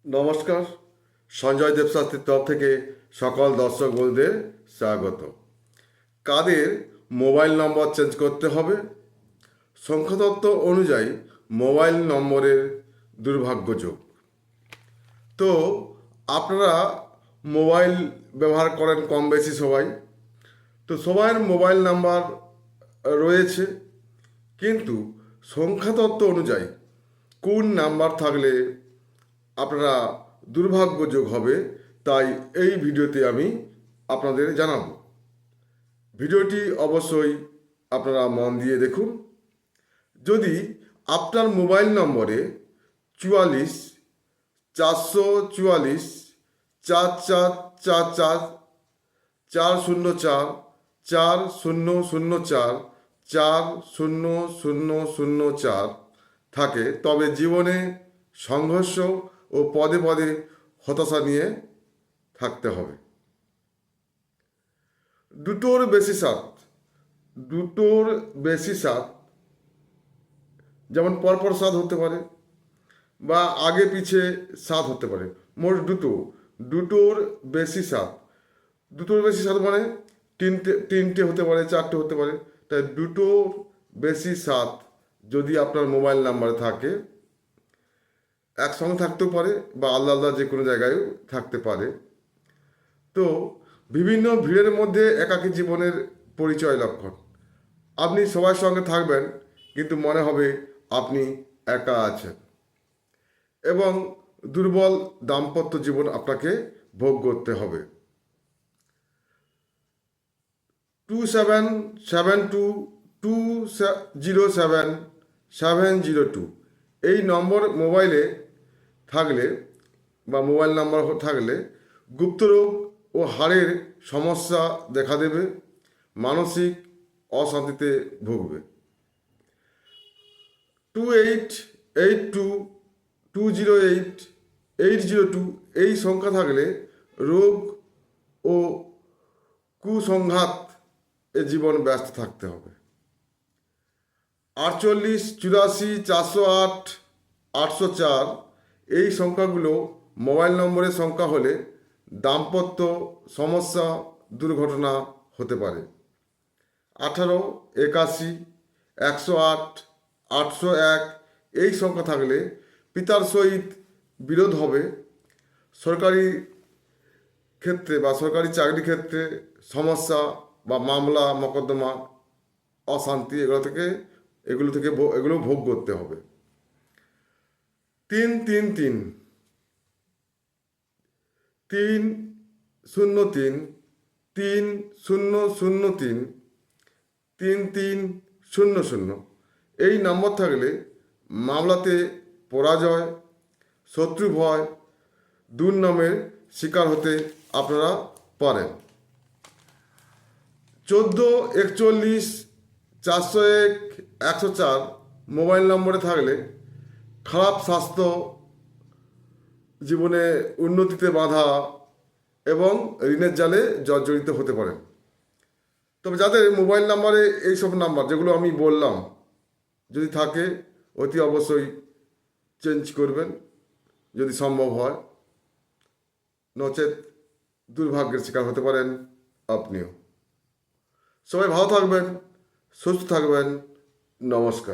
নমস্কার। সঞ্জয় দেবশাস্ত্রীর তরফ থেকে সকল দর্শক বন্ধুদের স্বাগত। কাদের মোবাইল নম্বর চেঞ্জ করতে হবে? সংখ্যাতত্ত্ব অনুযায়ী মোবাইল নম্বরের দুর্ভাগ্যযোগ। তো আপনারা মোবাইল ব্যবহার করেন কম বেশি সবাই, তো সবার মোবাইল নাম্বার রয়েছে, কিন্তু সংখ্যাতত্ত্ব অনুযায়ী কোন নাম্বার থাকলে আপনারা দুর্ভাগ্যযোগ হবে, তাই এই ভিডিওতে আমি আপনাদের জানাবো। ভিডিওটি অবশ্যই আপনারা মন দিয়ে দেখুন। যদি আপনার মোবাইল নম্বরে 44 444 4444 404 4004 4004 থাকে, তবে জীবনে সংঘর্ষ ও পদে পদে হতাশা নিয়ে থাকতে হবে। দুটোর বেশি সাত, যেমন পরপর সাত হতে পারে বা আগে পিছে সাত হতে পারে, মোট দুটোর বেশি সাত মানে তিনটে হতে পারে, চারটে হতে পারে। তাই দুটোর বেশি সাত যদি আপনার মোবাইল নাম্বারে থাকে, একসঙ্গে থাকতেও পারে বা আলাদা আলাদা যে কোনো জায়গায় থাকতে পারে। তো বিভিন্ন ভিড়ের মধ্যে একাকী জীবনের পরিচয় লক্ষণ। আপনি সবার সঙ্গে থাকবেন, কিন্তু মনে হবে আপনি একা আছেন, এবং দুর্বল দাম্পত্য জীবন আপনাকে ভোগ করতে হবে। 2772207702 এই নম্বর মোবাইলে থাকলে বা মোবাইল নাম্বার থাকলে গুপ্তরোগ ও হাড়ের সমস্যা দেখা দেবে, মানসিক অশান্তিতে ভুগবে। 2882208802 এই সংখ্যা থাকলে রোগ ও কুসংঘাত এ জীবন ব্যস্ত থাকতে হবে। 48 84 408 804 এই সংখ্যাগুলো মোবাইল নম্বরের সংখ্যা হলে দাম্পত্য সমস্যা, দুর্ঘটনা হতে পারে। 18 81 108 801 এই সংখ্যা থাকলে পিতার সহিত বিরোধ হবে, সরকারি ক্ষেত্রে বা সরকারি চাকরি ক্ষেত্রে সমস্যা বা মামলা মকদ্দমা অশান্তি এগুলো ভোগ করতে হবে। 333 303 3003 3300 এই নম্বর থাকলে মামলাতে পরাজয়, শত্রু ভয়, দুর্নামের শিকার হতে আপনারা পারেন। 14 41 401 104 মোবাইল নম্বরে থাকলে খারাপ স্বাস্থ্য, জীবনে উন্নতিতে বাধা এবং ঋণের জালে জর্জরিত হতে পারেন। তবে যাদের মোবাইল নাম্বারে এইসব নাম্বার যেগুলো আমি বললাম যদি থাকে, অতি অবশ্যই চেঞ্জ করবেন যদি সম্ভব হয়, নচেত দুর্ভাগ্যের শিকার হতে পারেন আপনিও। সবাই ভালো থাকবেন, সুস্থ থাকবেন। নমস্কার।